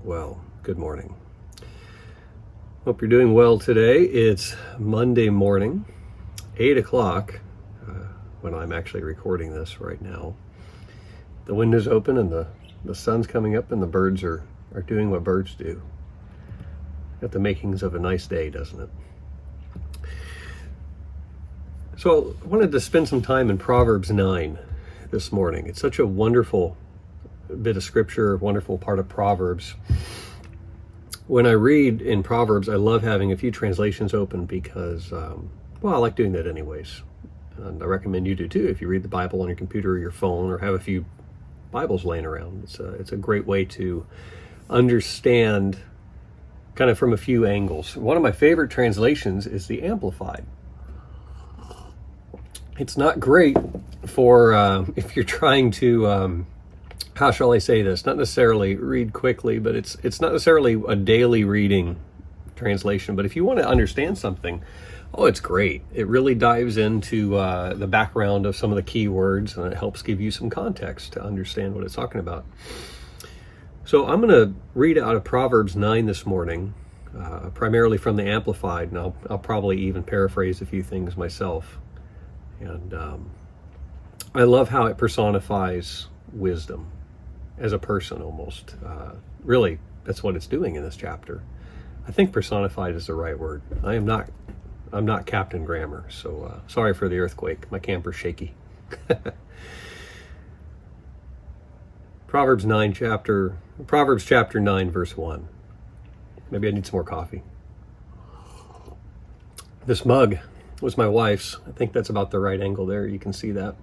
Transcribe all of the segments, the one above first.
well. Good morning. Hope you're doing well today. It's Monday morning, 8 o'clock, when I'm actually recording this right now. The window's open and the sun's coming up and the birds are doing what birds do. Got the makings of a nice day, doesn't it? So I wanted to spend some time in Proverbs 9 this morning. It's such a wonderful bit of scripture, wonderful part of Proverbs. When I read in Proverbs, I love having a few translations open because, I like doing that anyways. And I recommend you do too if you read the Bible on your computer or your phone or have a few Bibles laying around. It's a great way to understand kind of from a few angles. One of my favorite translations is the Amplified. It's not great for if you're trying to how shall I say this? Not necessarily read quickly, but it's not necessarily a daily reading translation. But if you want to understand something, it's great. It really dives into the background of some of the key words, and it helps give you some context to understand what it's talking about. So I'm going to read out of Proverbs 9 this morning, primarily from the Amplified, and I'll probably even paraphrase a few things myself. And I love how it personifies wisdom as a person almost. Really, that's what it's doing in this chapter. I think personified is the right word. I'm not Captain Grammar, so sorry for the earthquake. My camper's shaky. Proverbs chapter 9, verse 1. Maybe I need some more coffee. This mug was my wife's. I think that's about the right angle there. You can see that.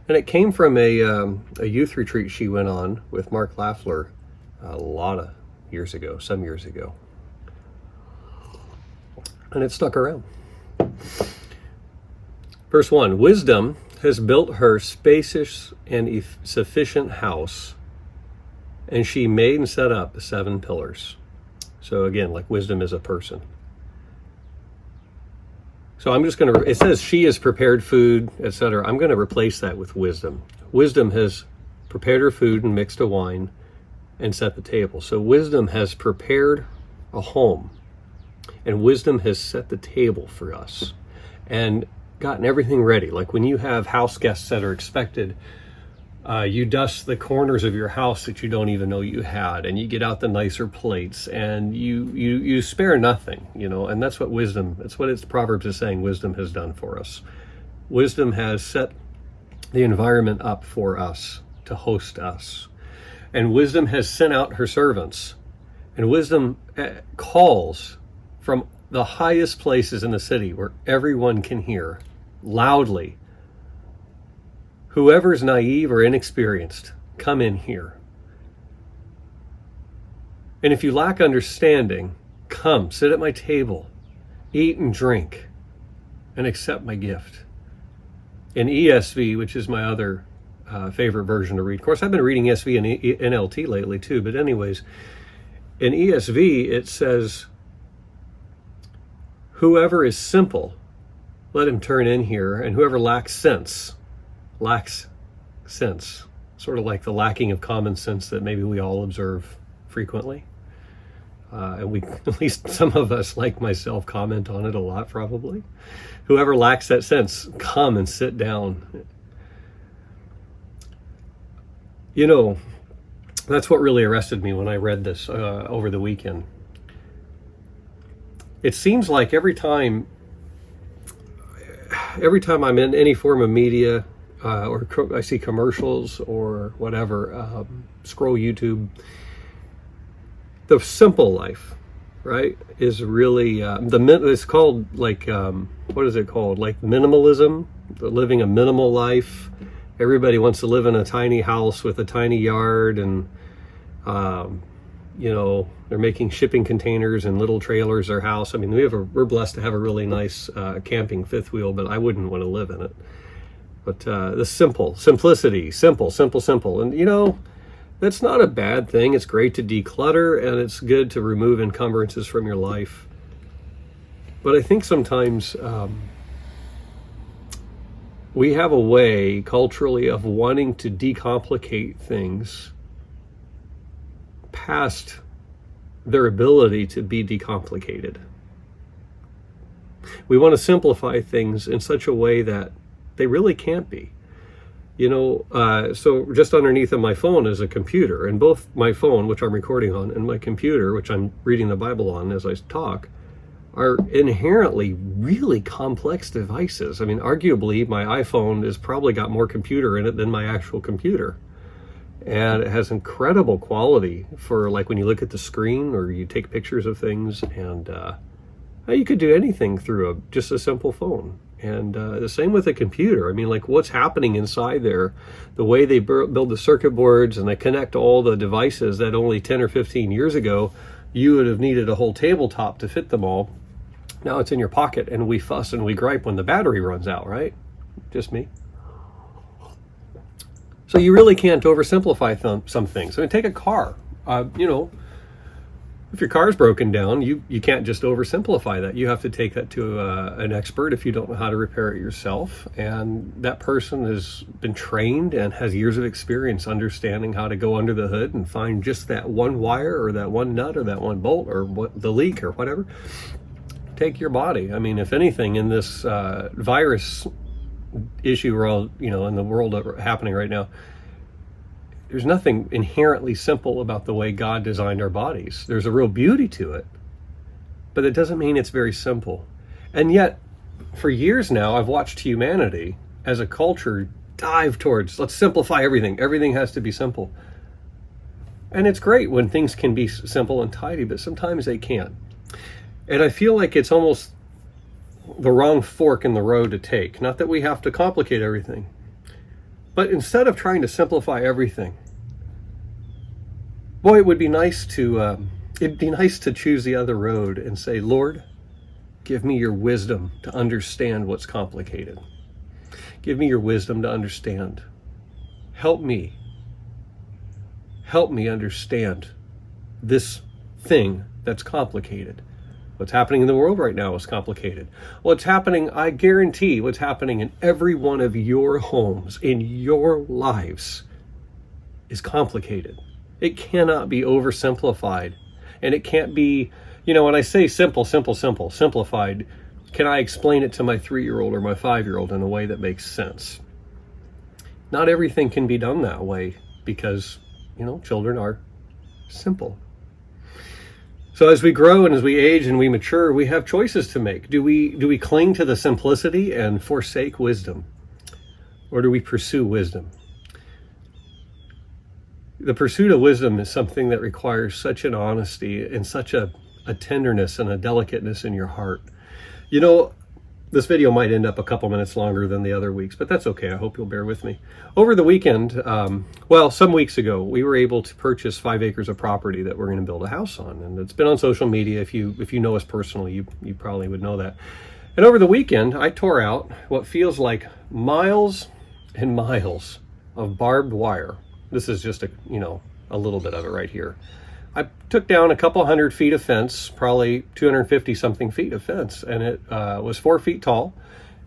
And it came from a youth retreat she went on with Mark Lafleur some years ago. And it stuck around. Verse 1, wisdom has built her spacious and sufficient house, and she made and set up 7 pillars. So again, like wisdom is a person. So I'm just it says she has prepared food, etc. I'm going to replace that with wisdom. Wisdom has prepared her food and mixed a wine and set the table. So wisdom has prepared a home, and wisdom has set the table for us and gotten everything ready. Like when you have house guests that are expected, you dust the corners of your house that you don't even know you had, and you get out the nicer plates, and you spare nothing, and that's what Proverbs is saying wisdom has done for us. Wisdom has set the environment up for us to host us, and wisdom has sent out her servants, and wisdom calls from the highest places in the city where everyone can hear loudly, whoever's naive or inexperienced, come in here. And if you lack understanding, come, sit at my table, eat and drink, and accept my gift. In ESV, which is my other favorite version to read. Of course, I've been reading ESV and NLT lately too, but anyways, in ESV, it says, whoever is simple, let him turn in here, and whoever lacks sense, sort of like the lacking of common sense that maybe we all observe frequently. And we, at least some of us, like myself, comment on it a lot probably. Whoever lacks that sense, come and sit down. That's what really arrested me when I read this over the weekend. It seems like every time I'm in any form of media, or I see commercials or whatever, scroll YouTube, the simple life, right, is really, it's called what is it called? Like minimalism, living a minimal life. Everybody wants to live in a tiny house with a tiny yard, and, they're making shipping containers and little trailers their house. I mean, we're blessed to have a really nice camping fifth wheel, but I wouldn't want to live in it. But the simplicity, simple. And, that's not a bad thing. It's great to declutter, and it's good to remove encumbrances from your life. But I think sometimes we have a way culturally of wanting to decomplicate things past their ability to be decomplicated. We want to simplify things in such a way that they really can't be. So just underneath of my phone is a computer, and both my phone, which I'm recording on, and my computer, which I'm reading the Bible on as I talk, are inherently really complex devices. I mean, arguably, my iPhone has probably got more computer in it than my actual computer. And it has incredible quality for, like, when you look at the screen or you take pictures of things, and you could do anything through just a simple phone. And the same with a computer. I mean, like, what's happening inside there, the way they build the circuit boards and they connect all the devices that only 10 or 15 years ago, you would have needed a whole tabletop to fit them all. Now it's in your pocket, and we fuss and we gripe when the battery runs out, right? Just me. So you really can't oversimplify some things. I mean, take a car. If your car's broken down, you can't just oversimplify that. You have to take that to an expert if you don't know how to repair it yourself. And that person has been trained and has years of experience understanding how to go under the hood and find just that one wire or that one nut or that one bolt or the leak or whatever. Take your body. I mean, if anything, in this virus issue we're all, in the world happening right now, there's nothing inherently simple about the way God designed our bodies. There's a real beauty to it, but it doesn't mean it's very simple. And yet, for years now, I've watched humanity as a culture dive towards, let's simplify everything. Everything has to be simple. And it's great when things can be simple and tidy, but sometimes they can't. And I feel like it's almost the wrong fork in the road to take. Not that we have to complicate everything, but instead of trying to simplify everything, boy, it would be nice to choose the other road and say, Lord, give me your wisdom to understand what's complicated. Give me your wisdom to understand. Help me understand this thing that's complicated. What's happening in the world right now is complicated. I guarantee what's happening in every one of your homes, in your lives, is complicated. It cannot be oversimplified. And it can't be, when I say simplified, can I explain it to my 3-year-old or my 5-year-old in a way that makes sense? Not everything can be done that way because, children are simple. So as we grow and as we age and we mature, we have choices to make. Do we cling to the simplicity and forsake wisdom? Or do we pursue wisdom? The pursuit of wisdom is something that requires such an honesty and such a tenderness and a delicateness in your heart. This video might end up a couple minutes longer than the other weeks, but that's okay. I hope you'll bear with me. Over the weekend, some weeks ago, we were able to purchase 5 acres of property that we're going to build a house on. And it's been on social media. If you know us personally, you probably would know that. And over the weekend, I tore out what feels like miles and miles of barbed wire. This is just a little bit of it right here. I took down a couple 100 feet of fence, probably 250 something feet of fence, and it was 4 feet tall,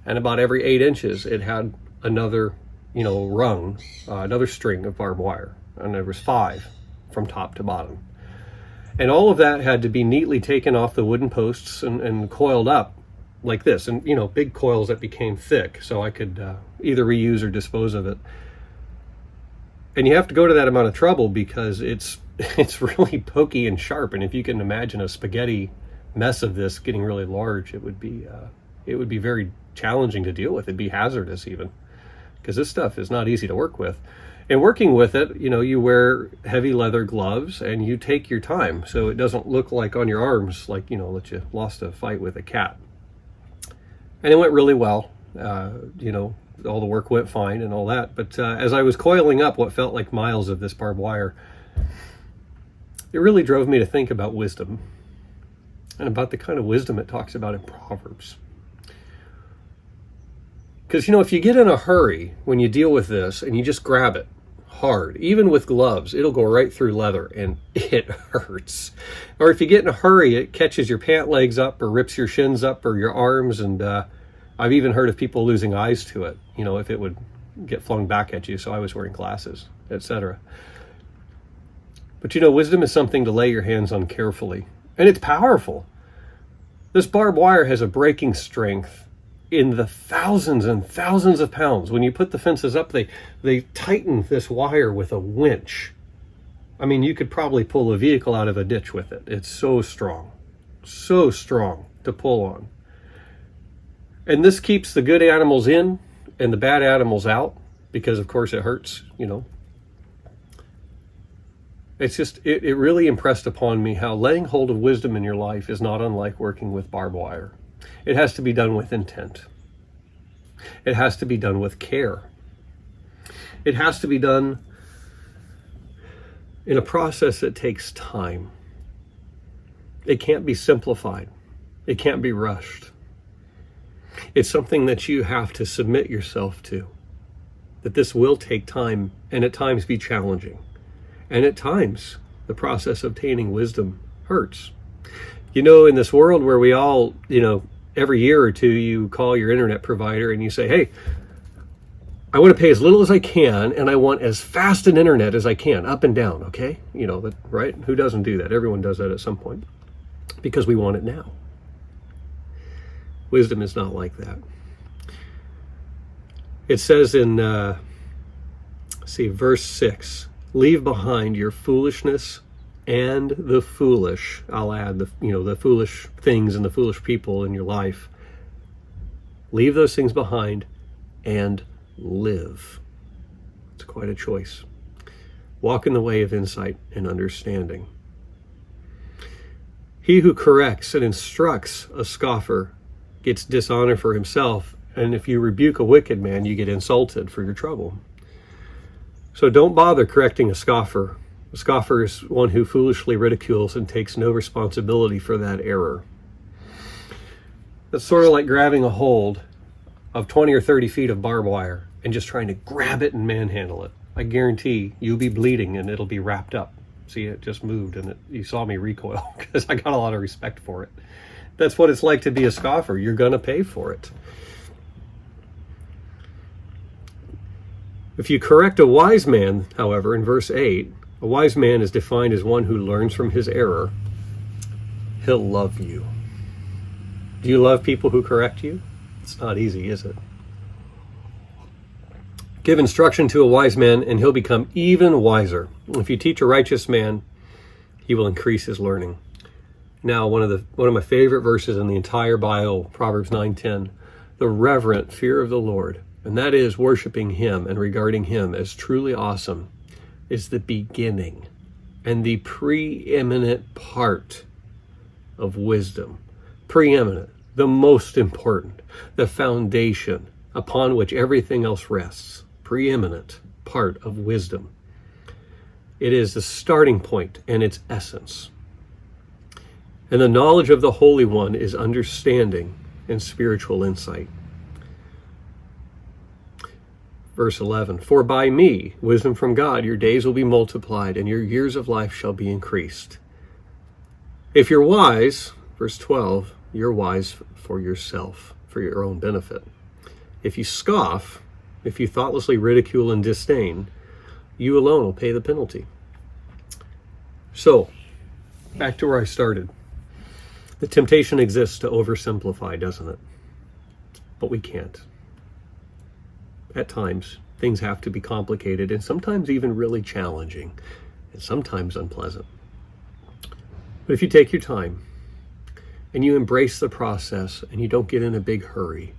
and about every 8 inches it had another rung, another string of barbed wire, and there was 5 from top to bottom. And all of that had to be neatly taken off the wooden posts and coiled up like this, and big coils that became thick so I could either reuse or dispose of it. And you have to go to that amount of trouble because it's really pokey and sharp. And if you can imagine a spaghetti mess of this getting really large, it would be very challenging to deal with. It'd be hazardous even, because this stuff is not easy to work with. And working with it, you wear heavy leather gloves and you take your time so it doesn't look like on your arms like that you lost a fight with a cat. And it went really well. All the work went fine and all that. But as I was coiling up what felt like miles of this barbed wire, it really drove me to think about wisdom and about the kind of wisdom it talks about in Proverbs. Because, if you get in a hurry when you deal with this and you just grab it hard, even with gloves, it'll go right through leather and it hurts. Or if you get in a hurry, it catches your pant legs up or rips your shins up or your arms. And I've even heard of people losing eyes to it, if it would get flung back at you. So I was wearing glasses, etc. But wisdom is something to lay your hands on carefully. And it's powerful. This barbed wire has a breaking strength in the thousands and thousands of pounds. When you put the fences up, they tighten this wire with a winch. I mean, you could probably pull a vehicle out of a ditch with it. It's so strong to pull on. And this keeps the good animals in and the bad animals out, because of course it hurts, It's just, it really impressed upon me how laying hold of wisdom in your life is not unlike working with barbed wire. It has to be done with intent. It has to be done with care. It has to be done in a process that takes time. It can't be simplified. It can't be rushed. It's something that you have to submit yourself to. That this will take time and at times be challenging. And at times, the process of obtaining wisdom hurts. In this world where we all, every year or two, you call your internet provider and you say, hey, I want to pay as little as I can, and I want as fast an internet as I can, up and down, okay? Right? Who doesn't do that? Everyone does that at some point, because we want it now. Wisdom is not like that. It says in, verse 6, leave behind your foolishness and the foolish. I'll add the foolish things and the foolish people in your life. Leave those things behind and live. It's quite a choice. Walk in the way of insight and understanding. He who corrects and instructs a scoffer gets dishonor for himself, and if you rebuke a wicked man, you get insulted for your trouble. So don't bother correcting a scoffer. A scoffer is one who foolishly ridicules and takes no responsibility for that error. That's sort of like grabbing a hold of 20 or 30 feet of barbed wire and just trying to grab it and manhandle it. I guarantee you'll be bleeding and it'll be wrapped up. See, it just moved and you saw me recoil because I got a lot of respect for it. That's what it's like to be a scoffer. You're going to pay for it. If you correct a wise man, however, in verse 8, a wise man is defined as one who learns from his error. He'll love you. Do you love people who correct you? It's not easy, is it? Give instruction to a wise man, and he'll become even wiser. If you teach a righteous man, he will increase his learning. Now, one of my favorite verses in the entire Bible, Proverbs 9:10, the reverent fear of the Lord, and that is worshiping him and regarding him as truly awesome, is the beginning and the preeminent part of wisdom. Preeminent, the most important, the foundation upon which everything else rests. Preeminent part of wisdom. It is the starting point and its essence. And the knowledge of the Holy One is understanding and spiritual insight. Verse 11, for by me, wisdom from God, your days will be multiplied and your years of life shall be increased. If you're wise, verse 12, you're wise for yourself, for your own benefit. If you scoff, if you thoughtlessly ridicule and disdain, you alone will pay the penalty. So, back to where I started. The temptation exists to oversimplify, doesn't it? But we can't. At times, things have to be complicated and sometimes even really challenging and sometimes unpleasant. But if you take your time and you embrace the process and you don't get in a big hurry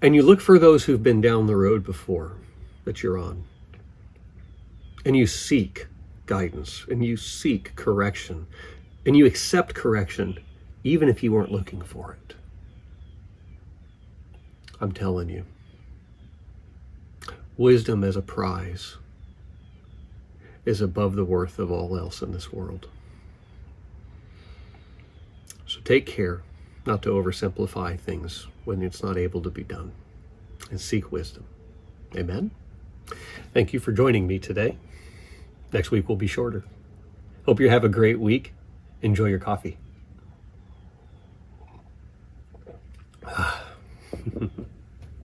and you look for those who've been down the road before that you're on and you seek guidance and you seek correction and you accept correction even if you weren't looking for it, I'm telling you, wisdom as a prize is above the worth of all else in this world. So take care not to oversimplify things when it's not able to be done, and seek wisdom. Amen? Thank you for joining me today. Next week will be shorter. Hope you have a great week. Enjoy your coffee.